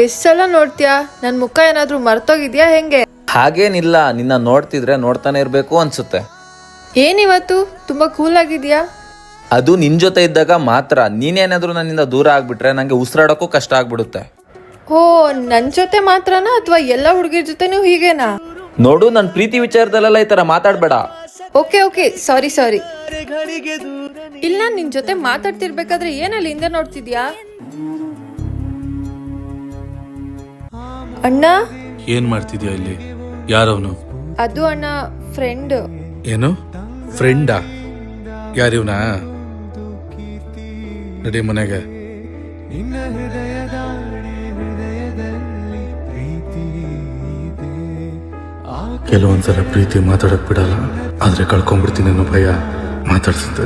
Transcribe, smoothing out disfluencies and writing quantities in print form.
ಎಷ್ಟ್ ಸಲ ನೋಡ್ತೀಯಾ? ನನ್ ಮುಖ ಏನಾದ್ರೂ ಮರ್ತೋಗಿದ್ಯಾ ಹೆಂಗೆ? ಹಾಗೇನಿಲ್ಲ, ನಿನ್ನ ನೋಡ್ತಿದ್ರೆ ನೋಡ್ತಾನೆ ಇರ್ಬೇಕು ಅನ್ಸುತ್ತೆ. ಏನಿವತ್ತು ತುಂಬಾ ಕೂಲ್ ಆಗಿದ್ಯಾ? ಅದು ನಿನ್ ಜೊತೆ ಇದ್ದಾಗ ಮಾತ್ರ. ನೀನೇನಾದ್ರೂ ನನ್ನಿಂದ ದೂರ ಆಗ್ಬಿಟ್ರೆ ನಂಗೆ ಉಸಿರಾಡೋಕ್ಕೂ ಕಷ್ಟ ಆಗ್ಬಿಡುತ್ತೆ. ಓ, ನನ್ ಜೊತೆ ಮಾತ್ರನಾ ಅಥವಾ ಎಲ್ಲ ಹುಡುಗಿರ ಜೊತೆನೂ ಹೀಗೇನಾ? ನೋಡು, ನನ್ ಪ್ರೀತಿ ವಿಚಾರದಲ್ಲೆಲ್ಲ ಈ ತರ ಮಾತಾಡ್ಬೇಡ. Okay sorry. ಇಲ್ಲ, ನಿನ್ ಜೊತೆ ಮಾತಾಡ್ತಿರ್ಬೇಕಾದ್ರೆ ಏನಲ್ಲಿ ಹಿಂದೆ ನೋಡ್ತಿದ್ಯಾ? ಅಣ್ಣ, ಏನ್ ಮಾಡ್ತಿದ್ಯಾ ಇಲ್ಲಿ? ಯಾರವನು? ಅದು ಅಣ್ಣ, ಫ್ರೆಂಡ್. ಏನು ಫ್ರೆಂಡಾ? ಯಾರಿವ್ನಾ? ನಡಿ ಮನೆಗೆ. ಕೆಲವೊಂದ್ಸಲ ಪ್ರೀತಿ ಮಾತಾಡಕ್ ಬಿಡಲ್ಲ, ಆದ್ರೆ ಕಳ್ಕೊಂಡ್ಬಿಡ್ತೀನಿ ಅನ್ನೋ ಭಯ ಮಾತಾಡ್ಸುತ್ತೆ.